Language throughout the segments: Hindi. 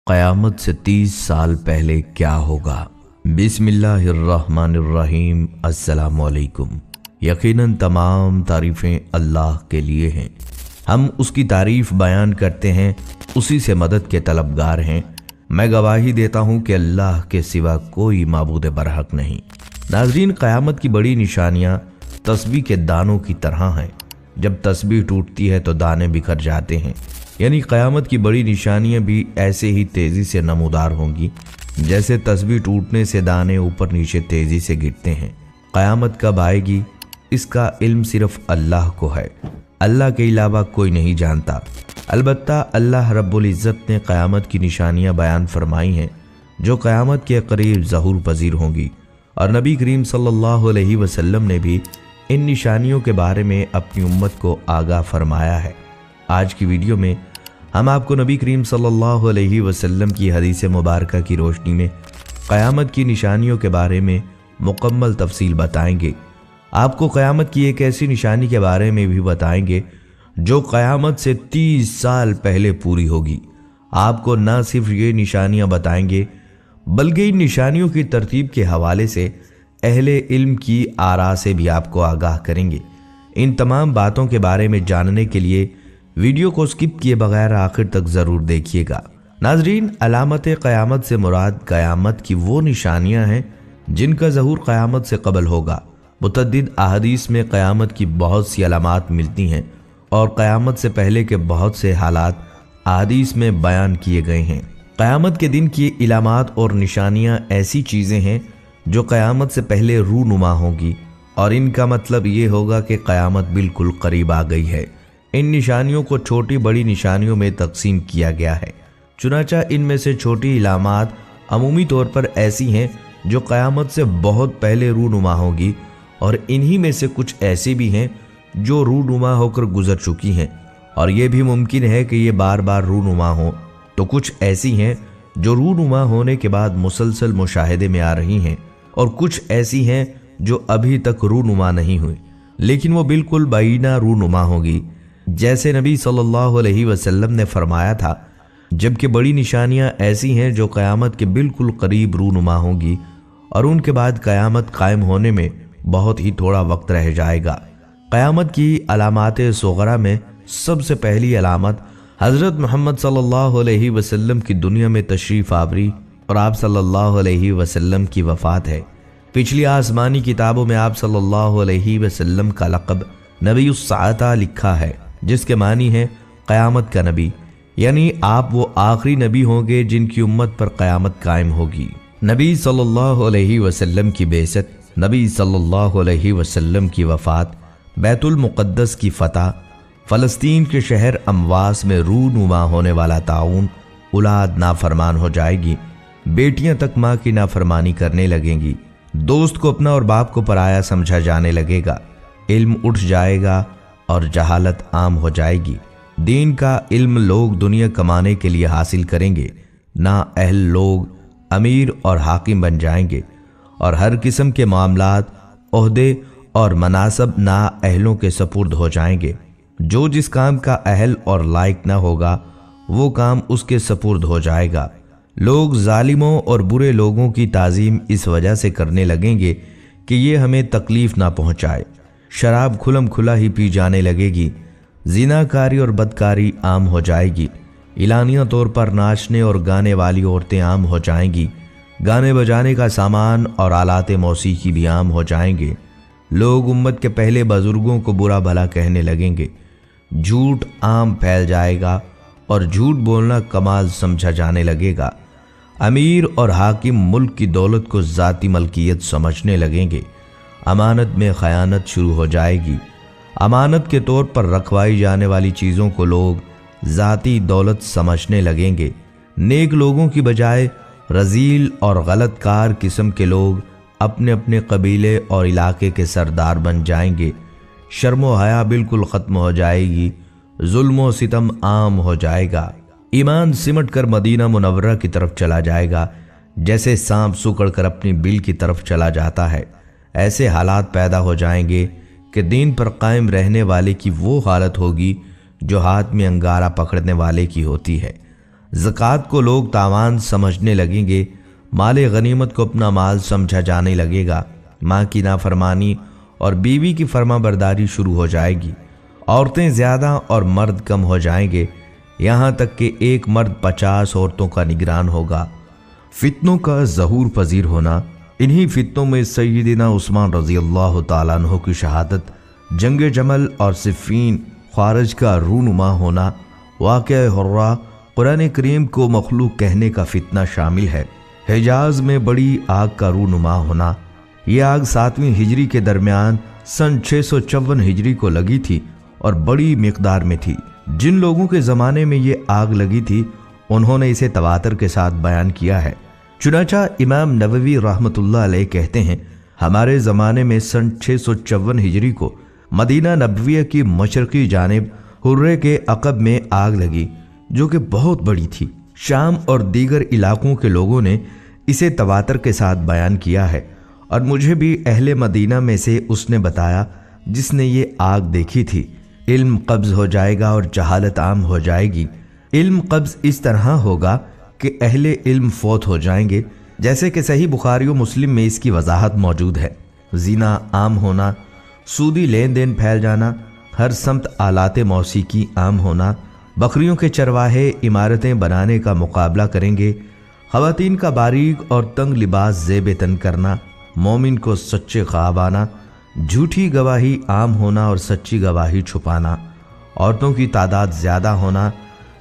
क़यामत से 30 साल पहले क्या होगा। बिस्मिल्लाहिर्रहमानिर्रहीम। अस्सलामुअलैकुम। यकीनन तमाम तारीफ़ें अल्लाह के लिए हैं। हम उसकी तारीफ़ बयान करते हैं, उसी से मदद के तलबगार हैं। मैं गवाही देता हूँ कि अल्लाह के सिवा कोई माबूद बरहक नहीं। नाज़रीन, क़यामत की बड़ी निशानियाँ तस्बीह के दानों की तरह हैं। जब तस्बीह टूटती है तो दाने बिखर जाते हैं, यानी क़यामत की बड़ी निशानियां भी ऐसे ही तेज़ी से नमूदार होंगी जैसे तस्बीह टूटने से दाने ऊपर नीचे तेज़ी से गिरते हैं। क़यामत कब आएगी, इसका इल्म सिर्फ अल्लाह को है। अल्लाह के अलावा कोई नहीं जानता। अलबत्ता अल्लाह रब्बुल इज़्ज़त ने क़यामत की निशानियां बयान फरमाई हैं जो क़यामत के करीब ज़हूर पजीर होंगी, और नबी करीम सल्लल्लाहु अलैहि वसल्लम ने भी इन निशानियों के बारे में अपनी उम्मत को आगाह फरमाया है। आज की वीडियो में हम आपको नबी करीम सल्लल्लाहु अलैहि वसल्लम की हदीस मुबारक की रोशनी में क़यामत की निशानियों के बारे में मुकम्मल तफसील बताएंगे। आपको क़यामत की एक ऐसी निशानी के बारे में भी बताएंगे जो क़यामत से 30 साल पहले पूरी होगी। आपको न सिर्फ ये निशानियाँ बताएंगे बल्कि इन निशानियों की तरतीब के हवाले से अहले इल्म की आरा से भी आपको आगाह करेंगे। इन तमाम बातों के बारे में जानने के लिए वीडियो को स्किप किए बगैर आखिर तक ज़रूर देखिएगा। नाजरीन, अलामत क़यामत से मुराद क़यामत की वो निशानियां हैं जिनका ज़हूर क़यामत से कबल होगा। मुतअद्दिद अहादीस में क़यामत की बहुत सी अलामात मिलती हैं और क़यामत से पहले के बहुत से हालात अहादीस में बयान किए गए हैं। क़यामत के दिन की इलामात और निशानियां ऐसी चीज़ें हैं जो क़यामत से पहले रूनुमा होंगी, और इनका मतलब ये होगा कि क़यामत बिल्कुल करीब आ गई है। इन निशानियों को छोटी बड़ी निशानियों में तकसीम किया गया है। चुनाचा इनमें से छोटी इलामात अमूमी तौर पर ऐसी हैं जो क़यामत से बहुत पहले रूनुमा होगी, और इन्हीं में से कुछ ऐसी भी हैं जो रूनुमा होकर गुजर चुकी हैं और ये भी मुमकिन है कि ये बार बार रूनुमा हो। तो कुछ ऐसी हैं जो रूनुमा होने के बाद मुसलसल मुशाहिदे में आ रही हैं, और कुछ ऐसी हैं जो अभी तक रूनुमा नहीं हुई लेकिन वो बिल्कुल बाइना रूनुमा होगी, जैसे नबी सल्लल्लाहु अलैहि वसल्लम ने फरमाया था। जबकि बड़ी निशानियां ऐसी हैं जो क़यामत के बिल्कुल करीब रूनुमा होंगी और उनके बाद क़यामत कायम होने में बहुत ही थोड़ा वक्त रह जाएगा। क़यामत की अलामात सुग़रा में सबसे पहली अलामत हज़रत मोहम्मद सल्लल्लाहु अलैहि वसल्लम की दुनिया में तशरीफ़ आवरी और आप सल्लल्लाहु अलैहि वसल्लम की वफ़ात है। पिछली आसमानी किताबों में आप सल्लल्लाहु अलैहि वसल्लम का लक़ब नबी उस-साअता लिखा है, जिसके मानी है क़यामत का नबी, यानी आप वो आखिरी नबी होंगे जिनकी उम्मत पर क़यामत कायम होगी। नबी सल्लल्लाहु अलैहि वसल्लम की बेइज्जत, नबी सल्लल्लाहु अलैहि वसल्लम की वफ़ात, बैतुल मुक़द्दस की फ़तह, फ़लस्तीन के शहर अमवास में रूनुमा होने वाला ताउन, औलाद नाफरमान हो जाएगी, बेटियां तक माँ की नाफरमानी करने लगेंगी, दोस्त को अपना और बाप को पराया समझा जाने लगेगा, इल्म उठ जाएगा और जहालत आम हो जाएगी। दीन का इल्म लोग दुनिया कमाने के लिए हासिल करेंगे, ना अहल लोग अमीर और हाकिम बन जाएंगे, और हर किस्म के मामलात, ओहदे और मनासब ना अहलों के सपुर्द हो जाएंगे। जो जिस काम का अहल और लायक ना होगा वो काम उसके सपुर्द हो जाएगा। लोग जालिमों और बुरे लोगों की ताज़ीम इस वजह से करने लगेंगे कि ये हमें तकलीफ़ ना पहुँचाए। शराब खुलम खुला ही पी जाने लगेगी, जिनाकारी और बदकारी आम हो जाएगी, इलानिया तौर पर नाचने और गाने वाली औरतें आम हो जाएंगी, गाने बजाने का सामान और आलाते मौसीकी भी आम हो जाएंगे। लोग उम्मत के पहले बुजुर्गों को बुरा भला कहने लगेंगे, झूठ आम फैल जाएगा और झूठ बोलना कमाल समझा जाने लगेगा। अमीर और हाकिम मुल्क की दौलत को ज़ाती मलकियत समझने लगेंगे, अमानत में ख़यानत शुरू हो जाएगी, अमानत के तौर पर रखवाई जाने वाली चीज़ों को लोग ज़ाती दौलत समझने लगेंगे। नेक लोगों की बजाय रजील और गलतकार किस्म के लोग अपने अपने कबीले और इलाके के सरदार बन जाएंगे। शर्मो हया बिल्कुल ख़त्म हो जाएगी, जुल्म सितम आम हो जाएगा, ईमान सिमट कर मदीना मुनव्वरा की तरफ चला जाएगा जैसे सांप सुकड़ कर अपनी बिल की तरफ चला जाता है। ऐसे हालात पैदा हो जाएंगे कि दीन पर कायम रहने वाले की वो हालत होगी जो हाथ में अंगारा पकड़ने वाले की होती है। ज़कात को लोग तावान समझने लगेंगे, माले गनीमत को अपना माल समझा जाने लगेगा, माँ की नाफरमानी और बीवी की फर्माबरदारी शुरू हो जाएगी, औरतें ज़्यादा और मर्द कम हो जाएंगे, यहाँ तक कि एक मर्द 50 औरतों का निगरान होगा। फितनों का ज़हूर पजीर होना। इन्हीं फितनों में सय्यिदना उस्मान रज़ी अल्लाह तआला अन्हु की शहादत, जंग जमल और सिफ़ीन, ख़ारिज का रूनुमा होना, वाक़या हुर्रा, कुरान करीम को मखलूक कहने का फितना शामिल है। हिजाज में बड़ी आग का रूनुमा होना। यह आग 7वीं हिजरी के दरमियान सन 654 हिजरी को लगी थी और बड़ी मिकदार में थी। जिन लोगों के ज़माने में ये आग लगी थी उन्होंने इसे तवातर के साथ बयान किया है। चुनाचा इमाम नववी रहमतुल्लाह अलैह कहते हैं, हमारे ज़माने में सन 654 हिजरी को मदीना नबविया की मशरक़ी जानिब हुर्रे के अक़ब में आग लगी, जो कि बहुत बड़ी थी। शाम और दीगर इलाकों के लोगों ने इसे तवातर के साथ बयान किया है और मुझे भी अहले मदीना में से उसने बताया जिसने ये आग देखी थी। इल्म कब्ज़ हो जाएगा और जहालत आम हो जाएगी। इल्म कब्ज़ इस तरह होगा कि अहले इल्म फौत हो जाएंगे, जैसे कि सही बुखारी और मुस्लिम में इसकी वजाहत मौजूद है। ज़िना आम होना, सूदी लेन देन फैल जाना, हर समत आलाते मौसीकी आम होना, बकरियों के चरवाहे इमारतें बनाने का मुकाबला करेंगे, ख़वातीन का बारीक और तंग लिबास ज़ेब तन करना, मोमिन को सच्चे ख्वाब आना, झूठी गवाही आम होना और सच्ची गवाही छुपाना, औरतों की तादाद ज़्यादा होना,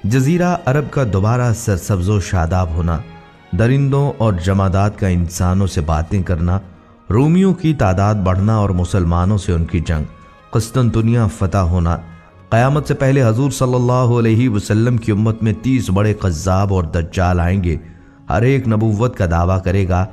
जजीरा अरब का दोबारा सरसब्ज़ो शादाब होना, दरिंदों और जमादात का इंसानों से बातें करना, रोमियों की तादाद बढ़ना और मुसलमानों से उनकी जंग, क़ुस्तुनतुनिया फ़तह होना। क़यामत से पहले हजूर सल्लल्लाहु अलैहि वसल्लम की उम्मत में 30 बड़े कज़्ज़ाब और दज्जाल आएंगे। हर एक नबुव्वत का दावा करेगा,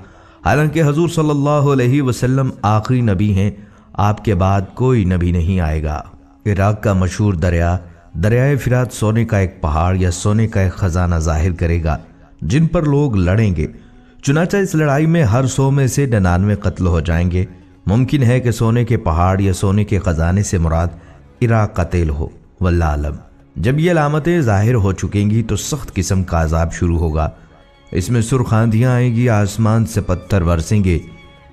हालांकि हजूर सल्लल्लाहु अलैहि वसल्लम आखिरी नबी हैं, आपके बाद कोई नबी नहीं आएगा। इराक़ का मशहूर दरियाए फ़िरात सोने का एक पहाड़ या सोने का एक ख़जाना ज़ाहिर करेगा जिन पर लोग लड़ेंगे। चुनाचा इस लड़ाई में हर 100 में से 99 कत्ल हो जाएंगे। मुमकिन है कि सोने के पहाड़ या सोने के ख़जाने से मुराद इराक़ का तेल हो, वल्लाह आलम। जब ये अलामतें ज़ाहिर हो चुकेंगी तो सख्त किस्म का अज़ाब शुरू होगा। इसमें सुर्ख आंधियाँ आएंगी, आसमान से पत्थर बरसेंगे,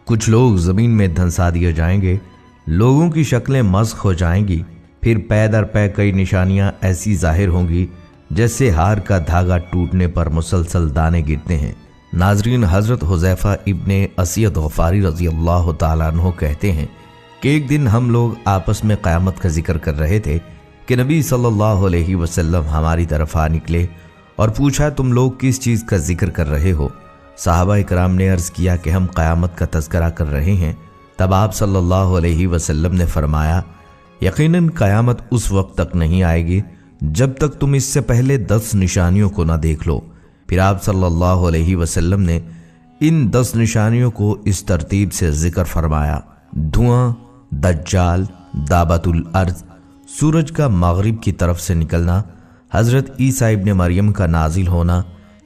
कुछ लोग ज़मीन में धंसा दिए जाएंगे, लोगों की शक्लें मस्ख हो जाएंगी। फिर पै दर पै कई निशानियाँ ऐसी ज़ाहिर होंगी जैसे हार का धागा टूटने पर मुसलसल दाने गिरते हैं। नाजरीन, हज़रत हुज़ैफ़ा इब्ने असियद गफ़ारी रज़ी अल्लाह तआला अन्हु कहते हैं कि एक दिन हम लोग आपस में क़यामत का जिक्र कर रहे थे कि नबी सल्लल्लाहु अलैहि वसल्लम हमारी तरफ आ निकले और पूछा, तुम लोग किस चीज़ का जिक्र कर रहे हो? सहाबा इकराम ने अर्ज़ किया कि हम क़यामत का तज़किरा कर रहे हैं। तब आप सल्लल्लाहु अलैहि वसल्लम ने फरमाया, यकीनन क़यामत उस वक्त तक नहीं आएगी जब तक तुम इससे पहले 10 निशानियों को ना देख लो। फिर आप सल्लल्लाहु अलैहि वसल्लम ने इन 10 निशानियों को इस तरतीब से जिक्र फरमाया: धुआं, दज्जाल, दाबतुल अर्ज़, सूरज का मगरिब की तरफ से निकलना, हज़रत ईसा इब्ने मरियम का नाजिल होना,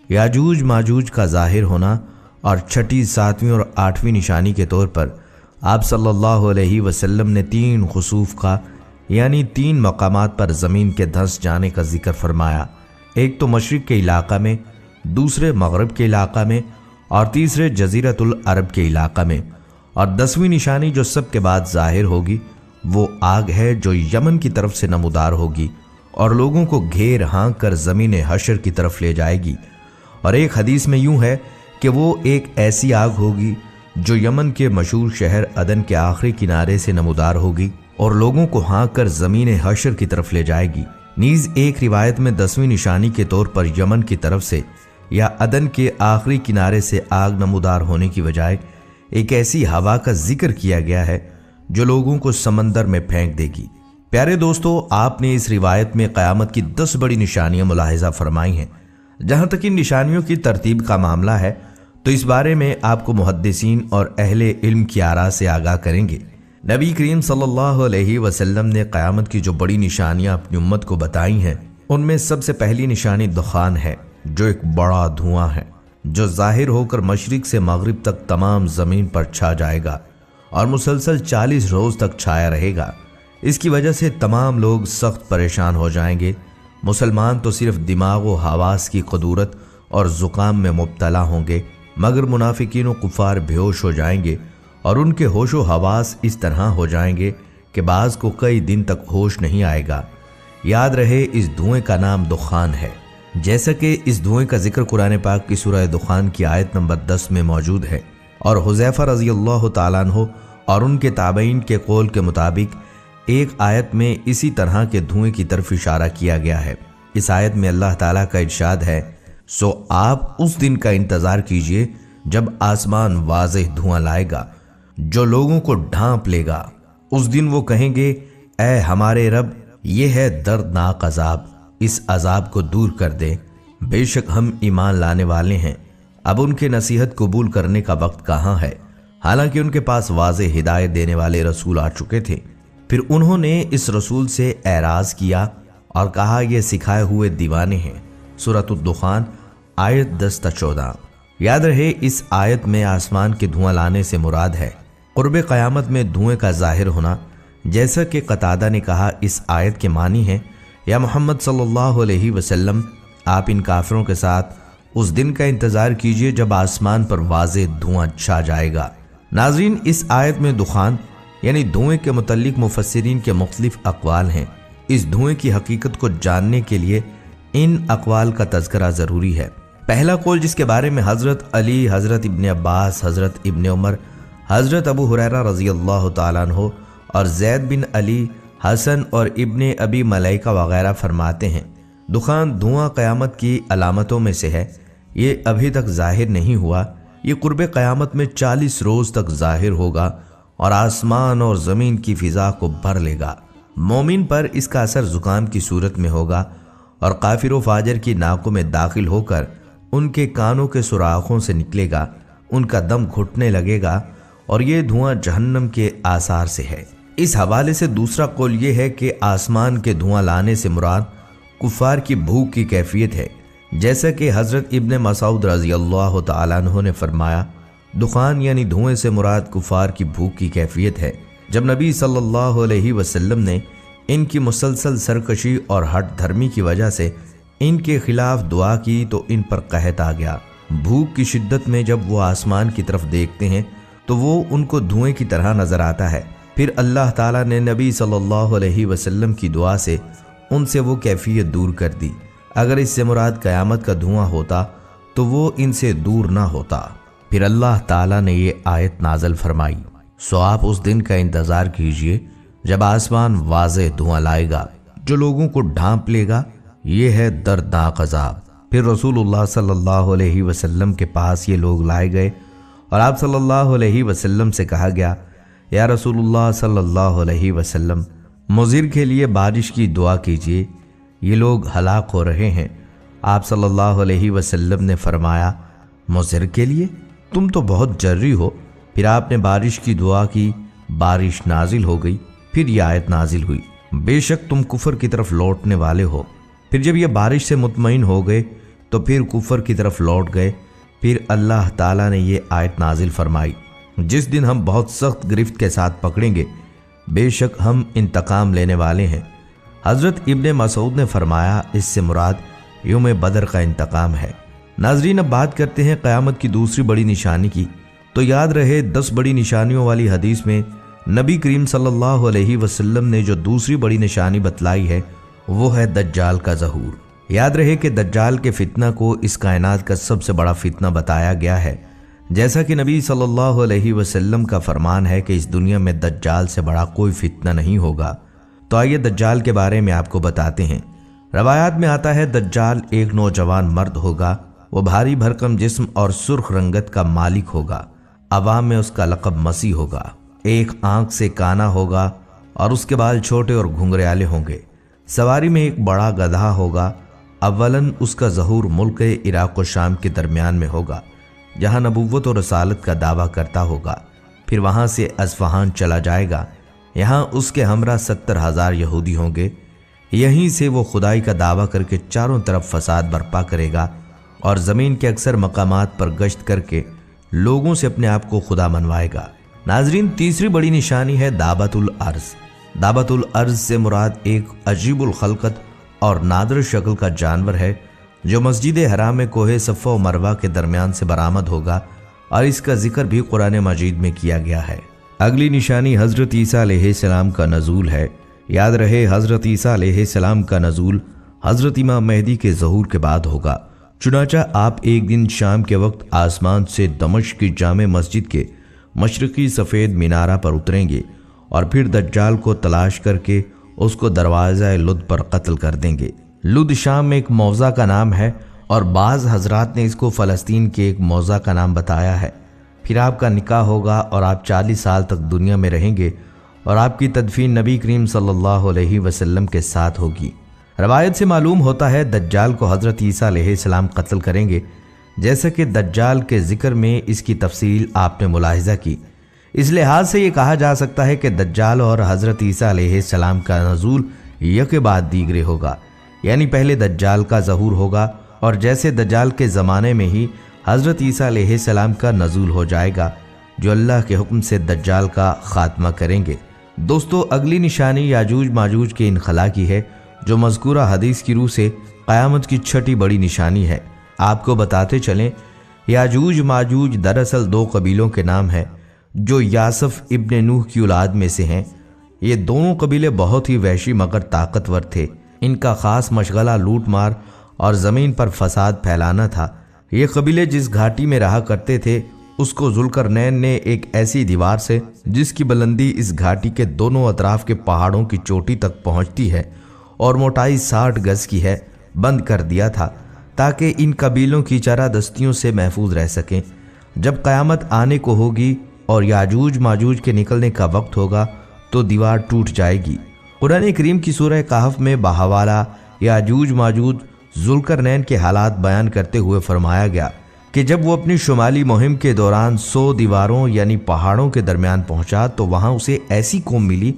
याजूज माजूज का ज़ाहिर होना और छठी, 7वीं और 8वीं निशानी के तौर पर आप सल्लल्लाहु अलैहि वसल्लम ने 3 खुसूफ का यानी 3 मकामात पर ज़मीन के धंस जाने का जिक्र फरमाया। एक तो मशरिक़ के इलाका में, दूसरे मगरिब के इलाका में और तीसरे जज़ीरतुल अरब के इलाका में। और 10वीं निशानी जो सब के बाद ज़ाहिर होगी वो आग है जो यमन की तरफ से नमूदार होगी और लोगों को घेर हाँक कर ज़मीन हशर की तरफ ले जाएगी। और एक हदीस में यूँ है कि वो एक ऐसी आग होगी जो यमन के मशहूर शहर अदन के आखिरी किनारे से नमूदार होगी और लोगों को हाँक कर ज़मीन हशर की तरफ ले जाएगी। नीज़ एक रिवायत में 10वीं निशानी के तौर पर यमन की तरफ से या अदन के आखिरी किनारे से आग नमूदार होने की बजाय एक ऐसी हवा का जिक्र किया गया है जो लोगों को समंदर में फेंक देगी। प्यारे दोस्तों, आपने इस रिवायत में क़यामत की 10 बड़ी निशानियां मुलाहिज़ा फरमाई हैं। जहां तक इन निशानियों की तरतीब का मामला है तो इस बारे में आपको मुहद्दिसीन और अहले इल्म की आरा से आगाह करेंगे। नबी करीम सल्लल्लाहु अलैहि वसल्लम ने क़यामत की जो बड़ी निशानियां अपनी उम्मत को बताई हैं उनमें सबसे पहली निशानी दुखान है, जो एक बड़ा धुआं है जो जाहिर होकर मशरिक से मगरिब तक तमाम ज़मीन पर छा जाएगा और मुसलसल 40 रोज़ तक छाया रहेगा। इसकी वजह से तमाम लोग सख्त परेशान हो जाएंगे, मुसलमान तो सिर्फ दिमाग व हवास की कदूरत और ज़ुकाम में मुब्तला होंगे, मगर मुनाफिकीन व कुफ़ार बेहोश हो जाएंगे और उनके होश व हवास इस तरह हो जाएंगे कि बाज़ को कई दिन तक होश नहीं आएगा। याद रहे, इस धुएं का नाम दुखान है। जैसा कि इस धुएं का जिक्र कुरान पाक की सूरह दुखान की आयत नंबर 10 में मौजूद है और हुज़ैफा रज़ी अल्लाह तआला अन्हु और उनके ताबईन के कौल के मुताबिक एक आयत में इसी तरह के धुएं की तरफ इशारा किया गया है। इस आयत में अल्लाह ताला का इरशाद है, सो आप उस दिन का इंतज़ार कीजिए जब आसमान वाज़ेह धुआं लाएगा जो लोगों को ढांप लेगा। उस दिन वो कहेंगे, ऐ हमारे रब, ये है दर्दनाक अजाब, इस अजाब को दूर कर दे। बेशक हम ईमान लाने वाले हैं। अब उनके नसीहत कबूल करने का वक्त कहाँ है, हालांकि उनके पास वाज़ेह हिदायत देने वाले रसूल आ चुके थे। फिर उन्होंने इस रसूल से एराज किया और कहा, ये सिखाए हुए दीवाने हैं। सूरह दुखान आयत 10-14। याद रहे, इस आयत में आसमान के धुआं लाने से मुराद है कुर्ब क़यामत में धुएं का जाहिर होना। जैसा कि कतादा ने कहा, इस आयत के मानी है, या मोहम्मद सल्लल्लाहु अलैहि वसल्लम, आप इन काफिरों के साथ उस दिन का इंतज़ार कीजिए जब आसमान पर वाज़ेह धुआं छा जाएगा। नाज़रीन, इस आयत में दुखान यानी धुएं के मुतल्लिक मुफस्सिरीन के मुख्तलिफ अक़वाल हैं। इस धुएं की हकीकत को जानने के लिए इन अक़वाल का तज़किरा ज़रूरी है। पहला कौल, जिसके बारे में हज़रत अली, हज़रत इब्ने अब्बास, हज़रत इब्ने उमर, हज़रत अबू हुरैरा रज़ी अल्लाह तआला अन्हु और ज़ैद बिन अली, हसन और इब्ने अबी मलाइका वगैरह फरमाते हैं, दुखान धुआं क़यामत की अलामतों में से है। ये अभी तक ज़ाहिर नहीं हुआ। ये कुर्ब क़यामत में 40 रोज़ तक ज़ाहिर होगा और आसमान और ज़मीन की फ़िज़ा को भर लेगा। मोमिन पर इसका असर ज़ुकाम की सूरत में होगा और काफिर व फाजिर की नाकों में दाखिल होकर उनके कानों के सुराखों से निकलेगा, उनका दम घुटने लगेगा और ये धुआं जहन्नम के आसार से है। इस हवाले से दूसरा कौल ये है कि आसमान के धुआं लाने से मुराद कुफ़ार की भूख की कैफियत है। जैसा कि हज़रत इब्ने मसूद रज़ी अल्लाह तआला अन्हु ने फरमाया, दुखान यानी धुएं से मुराद कुफ़ार की भूख की कैफियत है। जब नबी सल्लल्लाहु अलैहि वसल्लम ने इनकी मुसलसल सरकशी और हट धर्मी की वजह से इनके खिलाफ दुआ की तो इन पर कहत आ गया। भूख की शिद्दत में जब वो आसमान की तरफ देखते हैं तो वो उनको धुएं की तरह नजर आता है। फिर अल्लाह ताला ने नबी सल्लल्लाहु अलैहि वसल्लम की दुआ से उनसे वो कैफियत दूर कर दी। अगर इससे मुराद क़यामत का धुआं होता तो वो इनसे दूर ना होता। फिर अल्लाह ताला ने ये आयत नाज़िल फरमाई, सो आप उस दिन का इंतज़ार कीजिए जब आसमान वाज़ेह धुआं लाएगा जो लोगों को ढांप लेगा। ये है दर्दनाक अज़ाब। फिर रसूलुल्लाह सल्लल्लाहु अलैहि वसल्लम के पास ये लोग लाए गए और आप सल्लल्लाहु अलैहि वसल्लम से कहा गया, या रसूलुल्लाह सल्लल्लाहु अलैहि वसल्लम, मुज़िर के लिए बारिश की दुआ कीजिए, ये लोग हलाक हो रहे हैं। आप सल्लल्लाहु अलैहि वसल्लम ने फरमाया, मुज़िर के लिए? तुम तो बहुत जर्री हो। फिर आपने बारिश की दुआ की, बारिश नाजिल हो गई। फिर यह आयत नाजिल हुई, बेशक तुम कुफर की तरफ लौटने वाले हो। फिर जब ये बारिश से मुतमईन हो गए तो फिर कुफर की तरफ लौट गए। फिर अल्लाह ताला ने ये आयत नाजिल फरमाई, जिस दिन हम बहुत सख्त गिरफ्त के साथ पकड़ेंगे, बेशक हम इंतकाम लेने वाले हैं। हज़रत इब्ने मसूद ने फरमाया, इससे मुराद यौम बदर का इंतकाम है। नाजरीन, अब बात करते हैं क़यामत की दूसरी बड़ी निशानी की। तो याद रहे, 10 बड़ी निशानियों वाली हदीस में नबी करीम सल्लल्लाहु अलैहि वसल्लम ने जो दूसरी बड़ी निशानी बतलाई है वो है दज्जाल का ज़हूर। याद रहे कि दज्जाल के फितना को इस कायनात का सबसे बड़ा फितना बताया गया है। जैसा कि नबी सल्लल्लाहु अलैहि वसल्लम का फरमान है कि इस दुनिया में दज्जाल से बड़ा कोई फितना नहीं होगा। तो आइए दज्जाल के बारे में आपको बताते हैं। रवायात में आता है, दज्जाल एक नौजवान मर्द होगा। वो भारी भरकम जिस्म और सुर्ख रंगत का मालिक होगा। अवाम में उसका लक़ब मसीह होगा। एक आंख से काना होगा और उसके बाल छोटे और घुंघराले होंगे। सवारी में एक बड़ा गधा होगा। अव्वलन उसका ज़हूर मुल्क इराक़ व शाम के दरमियान में होगा, जहाँ नबुव्वत और रसालत का दावा करता होगा। फिर वहाँ से अस्फ़हान चला जाएगा। यहाँ उसके हमरा 70,000 यहूदी होंगे। यहीं से वो खुदाई का दावा करके चारों तरफ फसाद बर्पा करेगा और ज़मीन के अक्सर मकामात पर गश्त करके लोगों से अपने आप को खुदा मनवाएगा। नाजरीन, तीसरी बड़ी निशानी है दाबतुल अर्ज़। दाबतुल अर्ज़ से मुराद एक अजीबुल खलकत और नादर शक्ल का जानवर है जो मस्जिद हराम में कोहे सफ़ा और मरवा के दरमियान से बरामद होगा, और इसका जिक्र भी कुरान मजीद में किया गया है। अगली निशानी हज़रत ईसा अलैहिस्सलाम का नज़ूल है। याद रहे, हज़रत ईसा अलैहिस्सलाम का नज़ूल हज़रत इमाम मेहदी के ज़हूर के बाद होगा। चुनाचा आप एक दिन शाम के वक्त आसमान से दमिश्क की जामे मस्जिद के मशरक़ी सफ़ेद मीनारा पर उतरेंगे और फिर दज्जाल को तलाश करके उसको दरवाज़ा लुद पर कत्ल कर देंगे। लुद शाम में एक मौज़ा का नाम है और बाज़ हजरात ने इसको फ़लस्तीन के एक मौज़ा का नाम बताया है। फिर आपका निकाह होगा और आप 40 साल तक दुनिया में रहेंगे और आपकी तदफीन नबी करीम सल्लल्लाहु अलैहि वसल्लम के साथ होगी। रवायत से मालूम होता है दज्जाल को हज़रत ईसा अलैहिस्सलाम कत्ल करेंगे, जैसा कि दज्जाल के ज़िक्र में इसकी तफसील आपने मुलाहिज़ा की। इस लिहाज से ये कहा जा सकता है कि दज्जाल और हज़रत ईसा अलैहिस्सलाम का नज़ूल यके बाद दीगरे होगा, यानी पहले दज्जाल का ज़हूर होगा और जैसे दज्जाल के ज़माने में ही हज़रत ईसा अलैहिस्सलाम का नज़ूल हो जाएगा, जो अल्लाह के हुक्म से दज्जाल का ख़ात्मा करेंगे। दोस्तों, अगली निशानी याजूज माजूज के इनखला की है, जो मज़कूरा हदीस की रूह से क़यामत की छठी बड़ी निशानी है। आपको बताते चलें, याजूज माजूज दरअसल 2 कबीलों के नाम हैं जो यासफ इब्ने नूह की औलाद में से हैं। ये दोनों कबीले बहुत ही वहशी मगर ताकतवर थे। इनका ख़ास मशगला लूट मार और ज़मीन पर फसाद फैलाना था। ये कबीले जिस घाटी में रहा करते थे उसको जुल्करनैन ने एक ऐसी दीवार से, जिसकी बुलंदी इस घाटी के दोनों अतराफ के पहाड़ों की चोटी तक पहुंचती है और मोटाई 60 गज की है, बंद कर दिया था ताकि इन कबीलों की चरादस्तियों से महफूज रह सकें। जब क़यामत आने को होगी और याजूज माजूज के निकलने का वक्त होगा तो दीवार टूट जाएगी। कुरान करीम की सूरह कहफ में बाहवाला याजूज माजूज जुल्करनैन के हालात बयान करते हुए फरमाया गया कि जब वो अपनी शुमाली मुहिम के दौरान 100 दीवारों यानी पहाड़ों के दरमियान पहुंचा तो वहां उसे ऐसी कौम मिली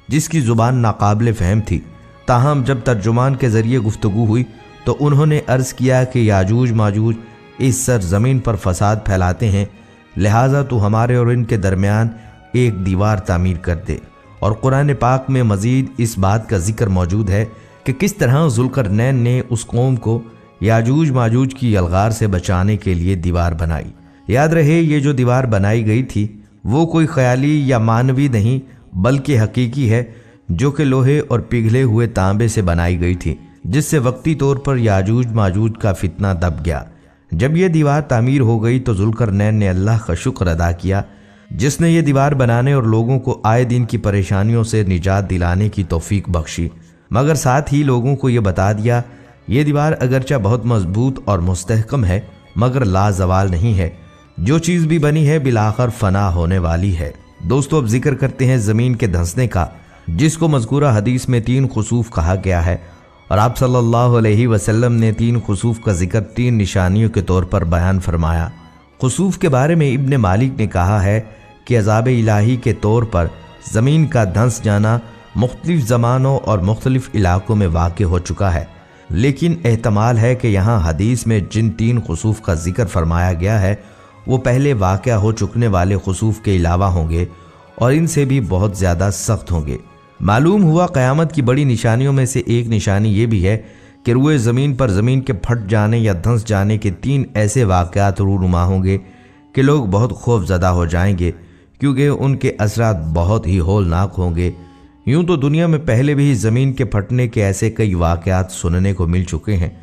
जिसकी ज़ुबान नाकाबिल फ़हम थी। ताहम जब तर्जुमान के ज़रिए गुफ्तगू हुई तो उन्होंने अर्ज़ किया कि याजूज माजूज इस सरज़मीन पर फसाद फैलाते हैं, लिहाजा तो हमारे और इनके दरमियान एक दीवार तामीर कर दे। और कुरान पाक में मज़ीद इस बात का जिक्र मौजूद है कि किस तरह जुल्करनैन ने उस कौम को याजूज माजूज की यलगार से बचाने के लिए दीवार बनाई। याद रहे, ये जो दीवार बनाई गई थी वो कोई ख्याली या मानवी नहीं बल्कि हकीकी है, जो कि लोहे और पिघले हुए तांबे से बनाई गई थी, जिससे वक्ती तौर पर याजूज माजूज का फितना दब गया। जब यह दीवार तामीर हो गई तो जुल्करनैन ने अल्लाह का शुक्र अदा किया जिसने ये दीवार बनाने और लोगों को आए दिन की परेशानियों से निजात दिलाने की तौफीक बख्शी, मगर साथ ही लोगों को ये बता दिया ये दीवार अगरचा बहुत मजबूत और मुस्तहकम है मगर लाजवाल नहीं है, जो चीज़ भी बनी है बिलाखर फना होने वाली है। दोस्तों, अब जिक्र करते हैं ज़मीन के धंसने का, जिसको मज़कूरा हदीस में 3 खुसूफ कहा गया है और आप सल्लल्लाहु अलैहि वसल्लम ने 3 खुसूफ का जिक्र 3 निशानियों के तौर पर बयान फरमाया। खुसूफ के बारे में इब्ने मालिक ने कहा है कि अज़ाब इलाही के तौर पर ज़मीन का धंस जाना मुख्तलिफ ज़मानों और मुख्तलिफ इलाकों में वाक़ हो चुका है, लेकिन एहतमाल है कि यहाँ हदीस में जिन 3 खुसूफ का जिक्र फरमाया गया है वो पहले वाक़ हो चुकने वाले खुसूफ के अलावा होंगे और इनसे भी बहुत ज़्यादा सख्त होंगे। मालूम हुआ क़यामत की बड़ी निशानियों में से एक निशानी ये भी है कि रुए ज़मीन पर ज़मीन के फट जाने या धंस जाने के 3 ऐसे वाक़यात रूनुमा होंगे कि लोग बहुत खौफज़दा हो जाएंगे, क्योंकि उनके असरात बहुत ही हौलनाक होंगे। यूँ तो दुनिया में पहले भी ज़मीन के फटने के ऐसे कई वाक़यात सुनने को मिल चुके हैं,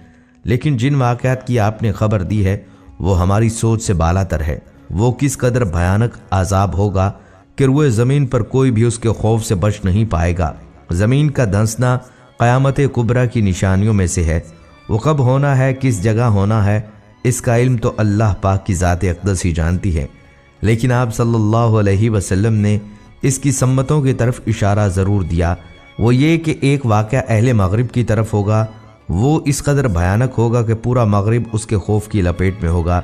लेकिन जिन वाक़यात की आपने खबर दी है वो हमारी सोच से बालातर है। वो किस कदर भयानक अज़ाब होगा कि रुए ज़मीन पर कोई भी उसके खौफ से बच नहीं पाएगा। ज़मीन का धंसना क़यामत कुबरा की निशानियों में से है। वो कब होना है, किस जगह होना है, इसका इल्म तो अल्लाह पाक की ज़ात अक़दस ही जानती है, लेकिन आप सल्लल्लाहु अलैहि वसल्लम ने इसकी सम्मतों की तरफ इशारा ज़रूर दिया। वो ये कि एक वाक़या अहले मगरिब की तरफ होगा, वो इस कदर भयानक होगा कि पूरा मगरिब उसके खौफ की लपेट में होगा,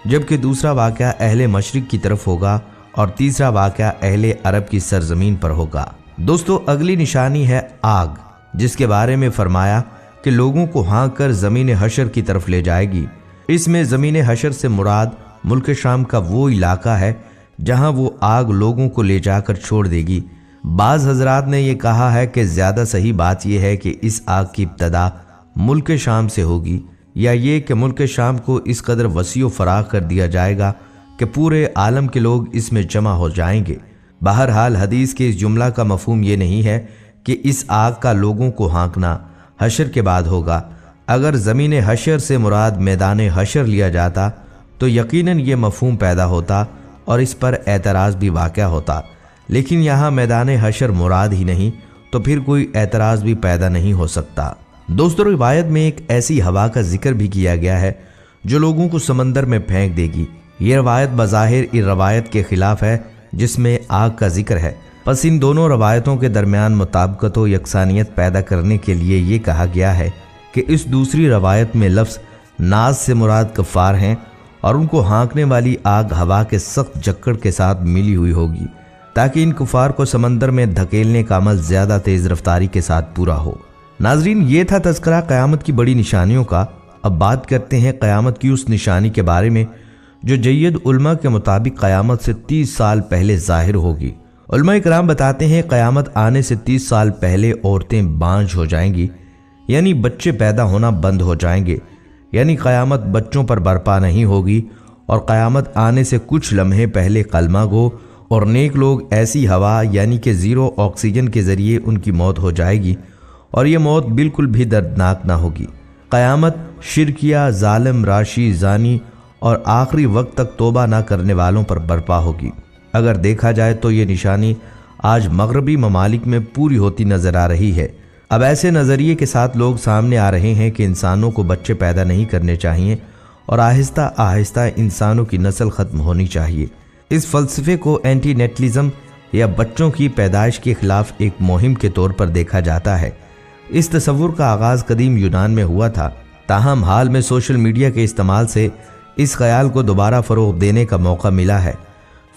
जबकि दूसरा वाक़या अहले मशरिक़ की तरफ होगा और तीसरा वाक़या अहले अरब की सरजमीन पर होगा। दोस्तों, अगली निशानी है आग, जिसके बारे में फरमाया कि लोगों को हाँक कर ज़मीन हशर की तरफ ले जाएगी। इसमें ज़मीन हशर से मुराद मुल्क शाम का वो इलाका है जहाँ वो आग लोगों को ले जाकर छोड़ देगी। बाज़ हजरात ने यह कहा है कि ज़्यादा सही बात यह है कि इस आग की इब्तदा मुल्क शाम से होगी, या ये कि मुल्क शाम को इस कदर वसीओ फराख कर दिया जाएगा कि पूरे आलम के लोग इसमें जमा हो जाएंगे। बहरहाल हदीस के इस जुमला का मफहूम ये नहीं है कि इस आग का लोगों को हाँकना हशर के बाद होगा। अगर ज़मीन हशर से मुराद मैदान हशर लिया जाता तो यकीनन ये मफहूम पैदा होता और इस पर एतराज़ भी वाक़या होता, लेकिन यहाँ मैदान हशर मुराद ही नहीं तो फिर कोई एतराज़ भी पैदा नहीं हो सकता। दोस्तों, रिवायत में एक ऐसी हवा का जिक्र भी किया गया है जो लोगों को समंदर में फेंक देगी। ये रवायत बज़ाहिर इन रवायत के खिलाफ है जिसमें आग का जिक्र है। बस इन दोनों रवायतों के दरमियान मुताबिकत व यकसानियत पैदा करने के लिए ये कहा गया है कि इस दूसरी रवायत में लफ्ज़ नाज से मुराद कफ़ार हैं और उनको हाँकने वाली आग हवा के सख्त जक्कड़ के साथ मिली हुई होगी ताकि इन कुफार को समंदर में धकेलने का अमल ज़्यादा तेज़ रफ्तारी के साथ पूरा हो। नाजरीन, ये था तज़किरा क़यामत की बड़ी निशानियों का। अब बात करते हैं क़यामत की उस निशानी के बारे में जो जय्यद उलमा के मुताबिक क़यामत से 30 साल पहले ज़ाहिर होगी। उलमा इकराम बताते हैं क़यामत आने से 30 साल पहले औरतें बांझ हो जाएंगी, यानी बच्चे पैदा होना बंद हो जाएंगे, यानी क़यामत बच्चों पर बरपा नहीं होगी। और क़यामत आने से कुछ लम्हे पहले कलमा गो और नेक लोग ऐसी हवा यानी कि ज़ीरो ऑक्सीजन के ज़रिए उनकी मौत हो जाएगी और ये मौत बिल्कुल भी दर्दनाक ना होगी। क़यामत शिरकिया, जालिम, राशी, जानी और आखिरी वक्त तक तौबा ना करने वालों पर बरपा होगी। अगर देखा जाए तो ये निशानी आज मगरबी ममालिक में पूरी होती नज़र आ रही है। अब ऐसे नज़रिए के साथ लोग सामने आ रहे हैं कि इंसानों को बच्चे पैदा नहीं करने चाहिए और आहिस्ता आहिस्ता इंसानों की नस्ल ख़त्म होनी चाहिए। इस फ़लसफ़े को एंटी नेटलिज़म या बच्चों की पैदाइश के ख़िलाफ़ एक मुहिम के तौर पर देखा जाता है। इस तसव्वुर का आगाज़ कदीम यूनान में हुआ था, ताहम हाल में सोशल मीडिया के इस्तेमाल से इस ख्याल को दोबारा फ़रोग़ देने का मौका मिला है।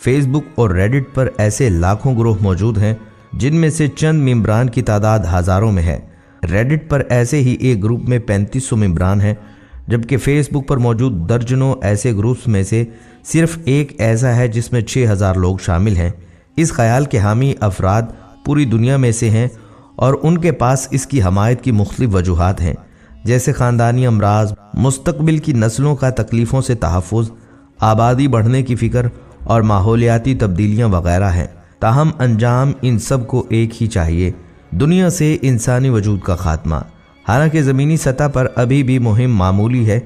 फेसबुक और रेडिट पर ऐसे लाखों ग्रुप मौजूद हैं जिनमें से चंद मेंबरान की तादाद हज़ारों में है। रेडिट पर ऐसे ही एक ग्रुप में 3500 मेंबरान हैं, जबकि फेसबुक पर मौजूद दर्जनों ऐसे ग्रुप्स में से सिर्फ एक ऐसा है जिसमें 6000 लोग शामिल हैं। इस ख्याल के हामी अफराद पूरी दुनिया में से हैं और उनके पास इसकी हमायत की मुख्तलिफ वजूहात हैं, जैसे ख़ानदानी अमराज, मुस्तकबिल की नस्लों का तकलीफ़ों से तहफ़्फ़ुज़, आबादी बढ़ने की फ़िक्र और माहौलियाती तब्दीलियाँ वगैरह हैं। ताहम अंजाम इन सब को एक ही चाहिए, दुनिया से इंसानी वजूद का खात्मा। हालांकि ज़मीनी सतह पर अभी भी मुहिम मामूली है,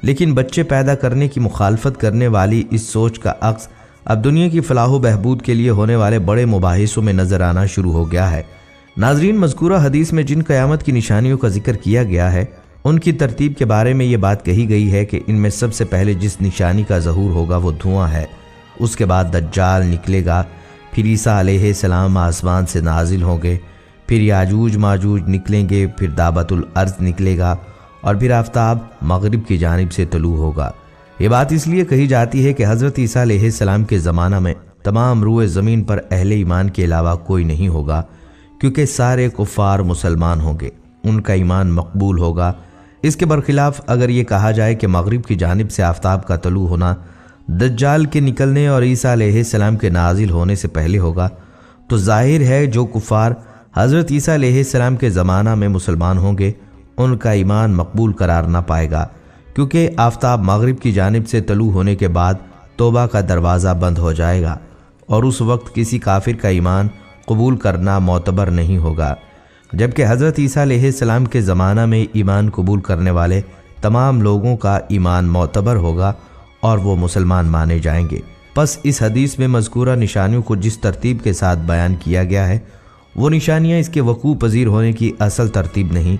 लेकिन बच्चे पैदा करने की मुखालफत करने वाली इस सोच का अक्स अब दुनिया की फलाह बहबूद के लिए होने वाले बड़े मुबाहिसों में नज़र आना शुरू हो गया है। नाजरीन, मज़कूरा हदीस में जिन क़यामत की निशानियों का जिक्र किया गया है उनकी तरतीब के बारे में ये बात कही गई है कि इनमें सबसे पहले जिस निशानी का ज़हूर होगा वो धुआं है। उसके बाद दज्जाल निकलेगा, फिर ईसा अलैहिस्सलाम आसमान से नाजिल होंगे, फिर याजूज माजूज निकलेंगे, फिर दाबतुल अर्ज़ निकलेगा और फिर आफ्ताब मगरिब की जानिब से तलू होगा। ये बात इसलिए कही जाती है कि हज़रत ईसा अलैहिस्सलाम के ज़माना में तमाम रूए ज़मीन पर अहले ईमान के अलावा कोई नहीं होगा, क्योंकि सारे कुफ़ार मुसलमान होंगे, उनका ईमान मकबूल होगा। इसके बरखिलाफ़ अगर ये कहा जाए कि मगरिब की जानिब से आफ्ताब का तलू होना दज्जाल के निकलने और ईसा अलैहिस्सलाम के नाजिल होने से पहले होगा, तो जाहिर है जो कुफ़ार हज़रत ईसा अलैहिस्सलाम के ज़माना में मुसलमान होंगे उनका ईमान मकबूल करार ना पाएगा, क्योंकि आफ्ताब मगरिब की जानिब से तलू होने के बाद तौबा का दरवाज़ा बंद हो जाएगा और उस वक्त किसी काफिर का ईमान कबूल करना मोतबर नहीं होगा। जबकि हज़रत ईसा अलैहिस्सलाम के ज़माना में ईमान कबूल करने वाले तमाम लोगों का ईमान मोतबर होगा और वो मुसलमान माने जाएंगे। बस इस हदीस में मज़कूरा निशानियों को जिस तरतीब के साथ बयान किया गया है वो निशानियाँ इसके वकूअ पज़ीर होने की असल तरतीब नहीं,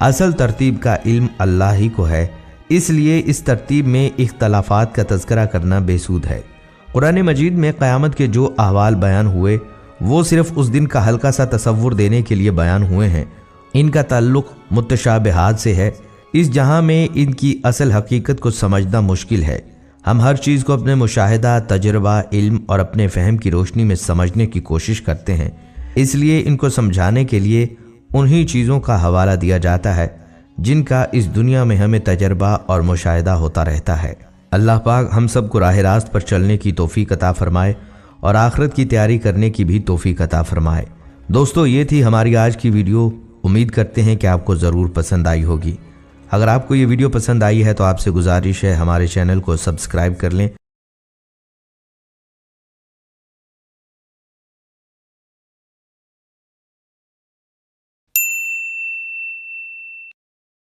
असल तरतीब का इल्म अल्लाह ही को है, इसलिए इस तरतीब में इख्तलाफात का तज़किरा करना बेसूद है। कुरान मजीद में क़यामत के जो अहवाल बयान हुए वो सिर्फ उस दिन का हल्का सा तसव्वुर देने के लिए बयान हुए हैं। इनका ताल्लुक़ मुतशाबिहात से है। इस जहां में इनकी असल हकीकत को समझना मुश्किल है। हम हर चीज़ को अपने मुशाहिदा, तजर्बा, इल्म और अपने फ़हम की रोशनी में समझने की कोशिश करते हैं, इसलिए इनको समझाने के लिए उन्हीं चीज़ों का हवाला दिया जाता है जिनका इस दुनिया में हमें तजर्बा और मुशाहिदा होता रहता है। अल्लाह पाक हम सब को राह रास्त पर चलने की तौफीक अता फरमाए और आखिरत की तैयारी करने की भी तौफीक अता फरमाए। दोस्तों, ये थी हमारी आज की वीडियो। उम्मीद करते हैं कि आपको ज़रूर पसंद आई होगी। अगर आपको ये वीडियो पसंद आई है तो आपसे गुजारिश है हमारे चैनल को सब्सक्राइब कर लें